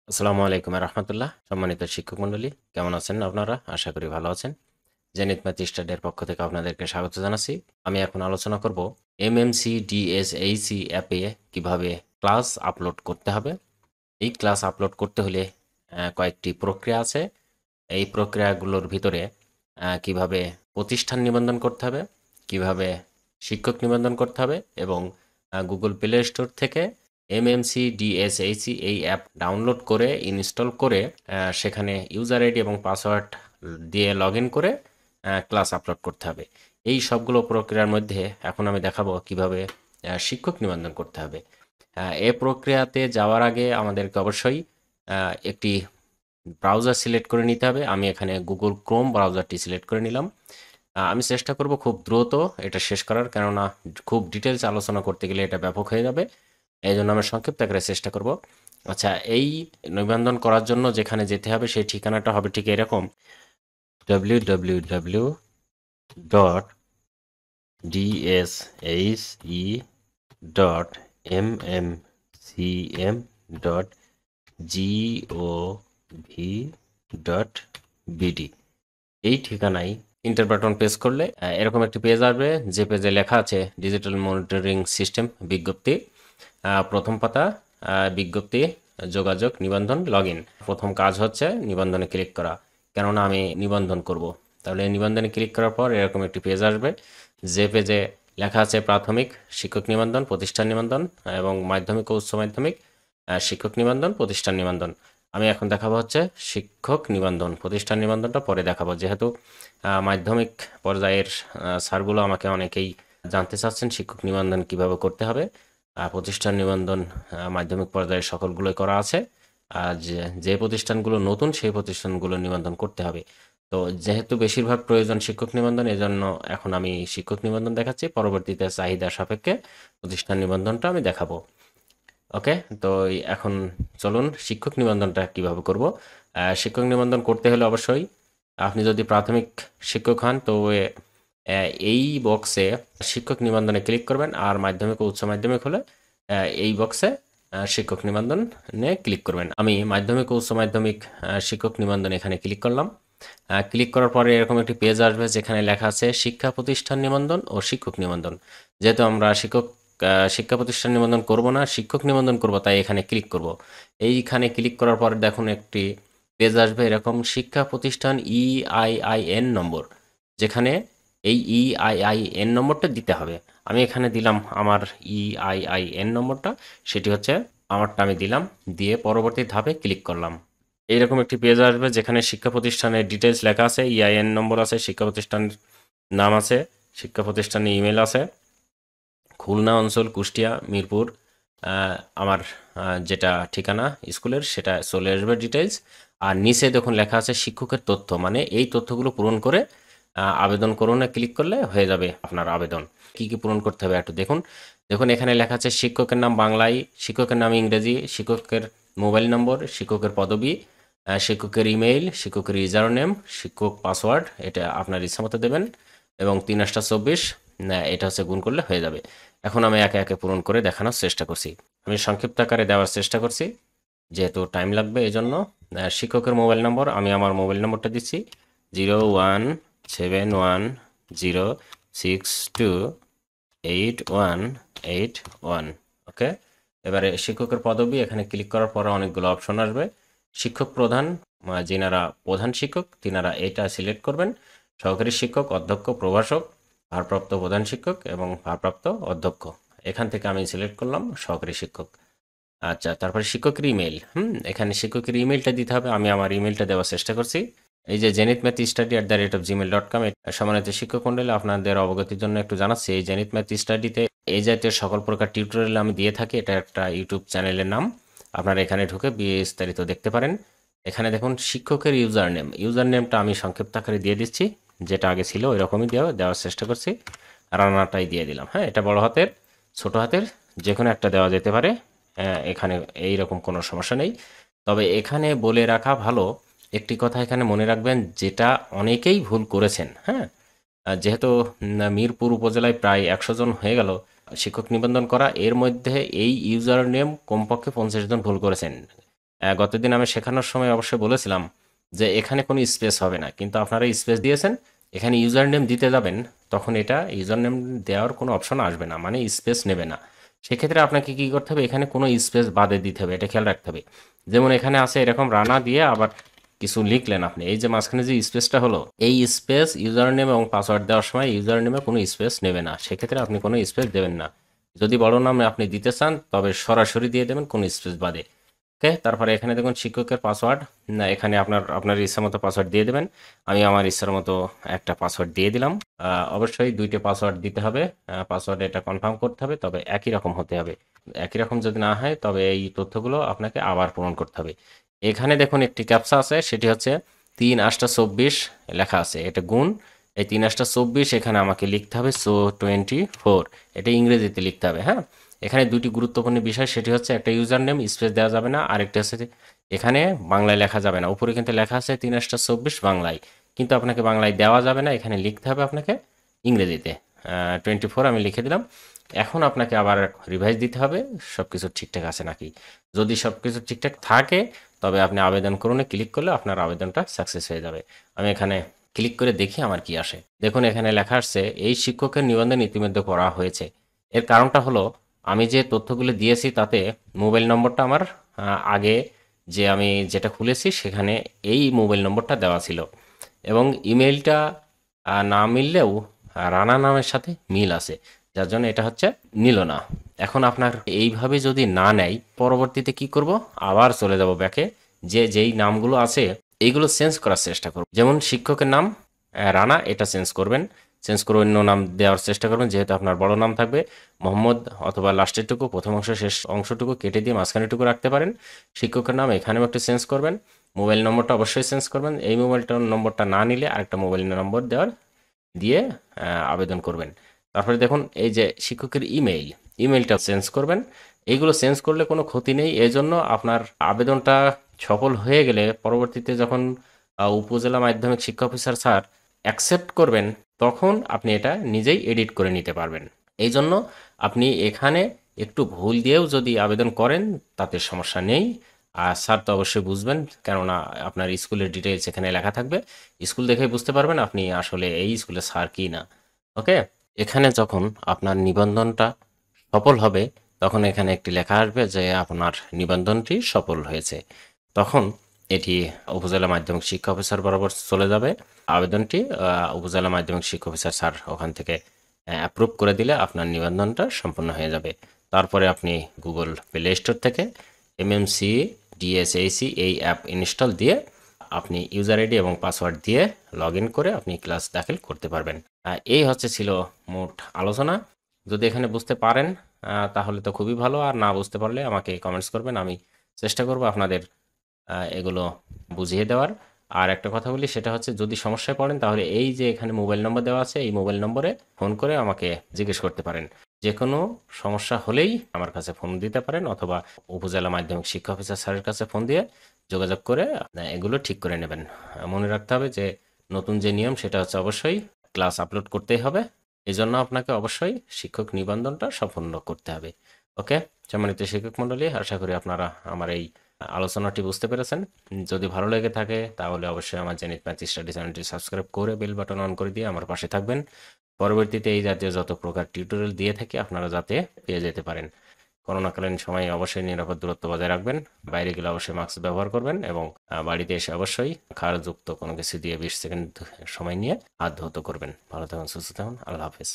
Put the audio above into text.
আসসালামু আলাইকুম রহমতুল্লাহ। সম্মানিত শিক্ষক মণ্ডলী, কেমন আছেন আপনারা? আশা করি ভালো আছেন। জেনিথ ম্যাথ স্টাডির পক্ষ থেকে আপনাদেরকে স্বাগত জানাচ্ছি। আমি এখন আলোচনা করব এমএমসি ডিএসএইচি অ্যাপে কিভাবে ক্লাস আপলোড করতে হবে। এই ক্লাস আপলোড করতে হলে কয়েকটি প্রক্রিয়া আছে। এই প্রক্রিয়াগুলোর ভিতরে কিভাবে প্রতিষ্ঠান নিবন্ধন করতে হবে, কিভাবে শিক্ষক নিবন্ধন করতে হবে এবং গুগল প্লে স্টোর থেকে এমএমসি ডিএসএইচি এই অ্যাপ ডাউনলোড করে ইনস্টল করে সেখানে ইউজার আইডি এবং পাসওয়ার্ড দিয়ে লগ ইন করে ক্লাস আপলোড করতে হবে। এই সবগুলো প্রক্রিয়ার মধ্যে এখন আমি দেখাবো কিভাবে শিক্ষক নিবন্ধন করতে হবে। এ প্রক্রিয়াতে যাওয়ার আগে আমাদেরকে অবশ্যই একটি ব্রাউজার সিলেক্ট করে নিতে হবে। আমি এখানে গুগল ক্রোম ব্রাউজারটি সিলেক্ট করে নিলাম। আমি চেষ্টা করব খুব দ্রুত এটা শেষ করার, কেননা খুব ডিটেলস আলোচনা করতে গেলে এটা ব্যাপক হয়ে যাবে। এই জন্য আমি সংক্ষিপ্ত আকারে চেষ্টা করব। আচ্ছা, এই নিবন্ধন করার জন্য যেখানে যেতে হবে সেই ঠিকানাটা হবে ঠিক এরকম: www.dshe.mmcm.gov.bd। এই ঠিকানায় ইন্টার বাটন প্রেস করলে এরকম একটি পেজ আসবে, যে পেজে লেখা আছে ডিজিটাল মনিটরিং সিস্টেম বিজ্ঞপ্তি। প্রথম পাতা, বিজ্ঞপ্তি, যোগাযোগ, নিবন্ধন, লগ ইন। প্রথম কাজ হচ্ছে নিবন্ধনে ক্লিক করা, কেননা আমি নিবন্ধন করব। তাহলে নিবন্ধনে ক্লিক করার পর এরকম একটি পেজ আসবে, যে পেজে লেখা আছে প্রাথমিক শিক্ষক নিবন্ধন, প্রতিষ্ঠান নিবন্ধন এবং মাধ্যমিক ও উচ্চ মাধ্যমিক শিক্ষক নিবন্ধন, প্রতিষ্ঠান নিবন্ধন। আমি এখন দেখাবো হচ্ছে শিক্ষক নিবন্ধন। প্রতিষ্ঠান নিবন্ধনটা পরে দেখাবো, যেহেতু মাধ্যমিক পর্যায়ের স্যারগুলো আমাকে অনেকেই জানতে চাচ্ছেন শিক্ষক নিবন্ধন কিভাবে করতে হবে। প্রতিষ্ঠান নিবন্ধন মাধ্যমিক পর্যায়ে সকলগুলোই করা আছে, আর যে প্রতিষ্ঠানগুলো নতুন সেই প্রতিষ্ঠানগুলো নিবন্ধন করতে হবে। তো যেহেতু বেশিরভাগ প্রয়োজন শিক্ষক নিবন্ধন, এজন্য এখন আমি শিক্ষক নিবন্ধন দেখাচ্ছি। পরবর্তীতে চাহিদা সাপেক্ষে প্রতিষ্ঠান নিবন্ধনটা আমি দেখাবো। ওকে, তো এখন চলুন শিক্ষক নিবন্ধনটা কিভাবে করব। শিক্ষক নিবন্ধন করতে হলে অবশ্যই আপনি যদি প্রাথমিক শিক্ষক হন তো এই বক্সে শিক্ষক নিবন্ধনে ক্লিক করবেন, আর মাধ্যমিক ও উচ্চ মাধ্যমিক হলে এই বক্সে শিক্ষক নিবন্ধনে ক্লিক করবেন। আমি মাধ্যমিক ও উচ্চ মাধ্যমিক শিক্ষক নিবন্ধন এখানে ক্লিক করলাম। ক্লিক করার পরে এরকম একটি পেজ আসবে, যেখানে লেখা আছে শিক্ষা প্রতিষ্ঠান নিবন্ধন ও শিক্ষক নিবন্ধন। যেহেতু আমরা শিক্ষা প্রতিষ্ঠান নিবন্ধন করব না, শিক্ষক নিবন্ধন করব, তাই এখানে ক্লিক করব। এইখানে ক্লিক করার পর দেখুন একটি পেজ আসবে এরকম, শিক্ষা প্রতিষ্ঠান EIIN নম্বর, যেখানে এই EIIN নম্বরটা দিতে হবে। আমি এখানে দিলাম আমার EIIN নম্বরটা, সেটি হচ্ছে আমারটা আমি দিলাম, দিয়ে পরবর্তী ধাপে ক্লিক করলাম। এইরকম একটি পেজ আসবে, যেখানে শিক্ষা প্রতিষ্ঠানের ডিটেলস লেখা আছে, EIN নম্বর আছে, শিক্ষা প্রতিষ্ঠানের নাম আছে, শিক্ষা প্রতিষ্ঠানের ইমেল আছে, খুলনা অঞ্চল, কুষ্টিয়া, মিরপুর আমার যেটা ঠিকানা স্কুলের সেটা চলে আসবে ডিটেলস। আর নিচে দেখুন লেখা আছে শিক্ষকের তথ্য, মানে এই তথ্যগুলো পূরণ করে আবেদন করুন, ক্লিক করলে হয়ে যাবে আপনার আবেদন। কি কি পূরণ করতে হবে একটু দেখুন। দেখুন এখানে লেখা আছে শিক্ষকের নাম বাংলায়, শিক্ষকের নাম ইংরেজি, শিক্ষকের মোবাইল নম্বর, শিক্ষকের পদবি, শিক্ষকের ইমেইল, শিক্ষকের ইউজার নেম, শিক্ষক পাসওয়ার্ড, এটা আপনার ইচ্ছা মতো দেবেন, এবং 3 8 24 এটা হচ্ছে গুণ করলে হয়ে যাবে। এখন আমি একে একে পূরণ করে দেখানোর চেষ্টা করছি। আমি সংক্ষিপ্ত আকারে দেওয়ার চেষ্টা করছি, যেহেতু টাইম লাগবে এই জন্য। শিক্ষকের মোবাইল নম্বর, আমি আমার মোবাইল নম্বরটা দিচ্ছি 0171062881। ওকে, এবারে শিক্ষকের পদবি, এখানে ক্লিক করার পরে অনেকগুলো অপশন আসবে। শিক্ষক প্রধান, যিনারা প্রধান শিক্ষক তিনারা এটা সিলেক্ট করবেন। সহকারী শিক্ষক, অধ্যক্ষ, প্রভাষক, ভারপ্রাপ্ত প্রধান শিক্ষক এবং ভারপ্রাপ্ত অধ্যক্ষ। এখান থেকে আমি সিলেক্ট করলাম সহকারী শিক্ষক। আচ্ছা, তারপরে শিক্ষকের ইমেল, এখানে শিক্ষকের ইমেলটা দিতে হবে। আমি আমার ইমেলটা দেওয়ার চেষ্টা করছি, এই যে zenithmathstudy@gmail.com। সম্মানিত শিক্ষক মণ্ডলী, আপনাদের অবগতির জন্য একটু জানাচ্ছি, এই জেনিথ ম্যাথ স্টাডিতে এই জাতীয় সকল প্রকার টিউটোরিয়াল আমি দিয়ে থাকি। এটা একটা ইউটিউব চ্যানেলের নাম, আপনারা এখানে ঢুকে বিস্তারিত দেখতে পারেন। এখানে দেখুন শিক্ষকের ইউজার নেমটা আমি সংক্ষিপ্ত আকারে দিয়ে দিচ্ছি, যেটা আগে ছিল ওই রকমই দেওয়ার চেষ্টা করছি। রানাটাই দিয়ে দিলাম। হ্যাঁ, এটা বড় হাতের ছোট হাতের যে কোনো একটা দেওয়া যেতে পারে, এখানে এই রকম কোনো সমস্যা নেই। তবে এখানে বলে রাখা ভালো একটি কথা, এখানে মনে রাখবেন, যেটা অনেকেই ভুল করেছেন। হ্যাঁ, যেহেতু মিরপুর উপজেলায় প্রায় 100 জন হয়ে গেল শিক্ষক নিবন্ধন করা, এর মধ্যে এই ইউজার নেম কমপক্ষে 50 জন ভুল করেছেন। গতদিন আমি শেখানোর সময় অবশ্যই বলেছিলাম যে এখানে কোনো স্পেস হবে না, কিন্তু আপনারা স্পেস দিয়েছেন। এখানে ইউজার নেম দিতে যাবেন, তখন এটা ইউজার নেম দেওয়ার কোনো অপশন আসবে না, মানে স্পেস নেবে না। সেক্ষেত্রে আপনাকে কী করতে হবে, এখানে কোনো স্পেস বাদে দিতে হবে, এটা খেয়াল রাখতে হবে। যেমন এখানে আছে এরকম রানা দিয়ে আবার কিছু লিখলেন আপনি, এই যে মাঝখানে যে স্পেসটা হলো, এই স্পেস ইউজার নেম এবং পাসওয়ার্ড দেওয়ার সময় ইউজার নেমে কোনো স্পেস নেবে না, সেক্ষেত্রে আপনি কোনো স্পেস দেবেন না। যদি বড় নাম আপনি দিতে চান তবে সরাসরি দিয়ে দেবেন কোনো স্পেস বাদে। ওকে, তারপরে এখানে দেখুন শিক্ষকের পাসওয়ার্ড, না এখানে আপনার ইচ্ছা মতো পাসওয়ার্ড দিয়ে দেবেন। আমি আমার ইচ্ছার মতো একটা পাসওয়ার্ড দিয়ে দিলাম। অবশ্যই 2টা পাসওয়ার্ড দিতে হবে, পাসওয়ার্ড এটা কনফার্ম করতে হবে, তবে একই রকম হতে হবে। একই রকম যদি না হয় তবে এই তথ্যগুলো আপনাকে আবার পূরণ করতে হবে। এখানে দেখুন একটি ক্যাপচা আছে, সেটি হচ্ছে 3 8 24 লেখা আছে, এটা গুণ। এই 3 8 24 এখানে আমাকে লিখতে হবে 24, এটা ইংরেজিতে লিখতে হবে। হ্যাঁ, এখানে 2টি গুরুত্বপূর্ণ বিষয়, সেটি হচ্ছে একটা ইউজার নেম স্পেস দেওয়া যাবে না, আরেকটা হচ্ছে এখানে বাংলায় লেখা যাবে না। উপরে কিন্তু লেখা আছে 3 8 24 বাংলায়, কিন্তু আপনাকে বাংলায় দেওয়া যাবে না, এখানে লিখতে হবে আপনাকে ইংরেজিতে। 24 আমি লিখে দিলাম। এখন আপনাকে আবার রিভাইজ দিতে হবে সব কিছু ঠিকঠাক আছে নাকি। যদি সব কিছু ঠিকঠাক থাকে তবে আপনি আবেদন করুন, ক্লিক করলে আপনার আবেদনটা সাকসেস হয়ে যাবে। আমি এখানে ক্লিক করে দেখি আমার কি আসে। দেখুন এখানে লেখা আসছে এই শিক্ষকের নিবন্ধন ইতিমধ্যে করা হয়েছে। এর কারণটা হলো আমি যে তথ্যগুলো দিয়েছি তাতে মোবাইল নম্বরটা আমার আগে যে আমি যেটা খুলেছি সেখানে এই মোবাইল নম্বরটা দেওয়া ছিল, এবং ইমেলটা না মিললেও রানা নামের সাথে মিল আছে, যার জন্য এটা হচ্ছে নিল না। এখন আপনার এইভাবে যদি না নেয়, পরবর্তীতে কি করব, আবার চলে যাব ব্যাকে, যেই নামগুলো আছে এইগুলো চেঞ্জ করার চেষ্টা করব। যেমন শিক্ষকের নাম রানা, এটা চেঞ্জ করবেন, চেঞ্জ করে অন্য নাম দেওয়ার চেষ্টা করবেন, যেহেতু আপনার বড় নাম থাকবে মোহাম্মদ, অথবা লাস্টেরটুকু প্রথম অংশ শেষ অংশটুকু কেটে দিয়ে মাঝখানেটুকু রাখতে পারেন। শিক্ষকের নাম এখানেও একটু চেঞ্জ করবেন, মোবাইল নম্বরটা অবশ্যই চেঞ্জ করবেন। এই মোবাইলটার নম্বরটা না নিলে আরেকটা মোবাইল নম্বর দিয়ে আবেদন করবেন। তারপরে দেখুন এই যে শিক্ষকের ইমেইলটা চেঞ্জ করবেন। এইগুলো চেঞ্জ করলে কোনো ক্ষতি নেই, এজন্য আপনার আবেদনটা সফল হয়ে গেলে পরবর্তীতে যখন উপজেলা মাধ্যমিক শিক্ষা অফিসার স্যার অ্যাকসেপ্ট করবেন, তখন আপনি এটা নিজেই এডিট করে নিতে পারবেন। এই জন্য আপনি এখানে একটু ভুল দিয়েও যদি আবেদন করেন তাতে সমস্যা নেই। আর স্যার তো অবশ্যই বুঝবেন, কেননা আপনার স্কুলের ডিটেলস এখানে লেখা থাকবে, স্কুল দেখেই বুঝতে পারবেন আপনি আসলে এই স্কুলের স্যার কি না। ওকে, এখানে যখন আপনার নিবন্ধনটা সফল হবে তখন এখানে একটি লেখা আসবে যে আপনার নিবন্ধনটি সফল হয়েছে। তখন এটি উপজেলা মাধ্যমিক শিক্ষা অফিসার বরাবর চলে যাবে আবেদনটি। উপজেলা মাধ্যমিক শিক্ষা অফিসার স্যার ওখান থেকে অ্যাপ্রুভ করে দিলে আপনার নিবন্ধনটা সম্পূর্ণ হয়ে যাবে। তারপরে আপনি গুগল প্লে স্টোর থেকে mmcm dshe এই অ্যাপ ইনস্টল দিয়ে আপনি ইউজার আইডি এবং পাসওয়ার্ড দিয়ে লগ ইন করে আপনি ক্লাস দাখিল করতে পারবেন। এই ছিল মোট আলোচনা। যদি এখানে বুঝতে পারেন তাহলে তো খুবই ভালো, আর না বুঝতে পারলে আমাকে কমেন্টস করবেন, আমি চেষ্টা করব আপনাদের এগুলো বুঝিয়ে দেওয়ার। আর একটা কথা বলি, সেটা হচ্ছে যদি সমস্যায় পড়েন তাহলে এই যে এখানে মোবাইল নম্বর দেওয়া আছে, এই মোবাইল নম্বরে ফোন করে আমাকে জিজ্ঞেস করতে পারেন। যে কোনো সমস্যা হলেই আমার কাছে ফোন দিতে পারেন, অথবা উপজেলা মাধ্যমিক শিক্ষা অফিসার স্যারের কাছে ফোন দিয়ে যোগাযোগ করে এগুলো ঠিক করে নেবেন। মনে রাখতে হবে যে নতুন যে নিয়ম সেটা হচ্ছে অবশ্যই ক্লাস আপলোড করতেই হবে, এজন্য আপনাকে অবশ্যই শিক্ষক নিবন্ধনটা সম্পন্ন করতে হবে। ওকে, সম্মানিত শিক্ষক মণ্ডলী, আশা করি আপনারা আমার এই আলোচনাটি বুঝতে পেরেছেন। যদি ভালো লেগে থাকে তাহলে অবশ্যই আমার জেনিথ ম্যাথ স্টাডি চ্যানেলটি সাবস্ক্রাইব করে বেল বাটন অন করে দিয়ে আমার পাশে থাকবেন। পরবর্তীতে এই জাতীয় যত প্রকার টিউটোরিয়াল দিয়ে থাকি আপনারা যাতে পেয়ে যেতে পারেন। করোনাকালীন সময়ে অবশ্যই নিরাপদ দূরত্ব বজায় রাখবেন, বাইরে গেলে অবশ্যই মাস্ক ব্যবহার করবেন, এবং বাড়িতে এসে অবশ্যই ক্ষারযুক্ত কোনো কিছু দিয়ে 20 সেকেন্ড সময় নিয়ে হাত ধৌত করবেন। ভালো থাকুন, সুস্থ থাকুন, আল্লাহ হাফেজ।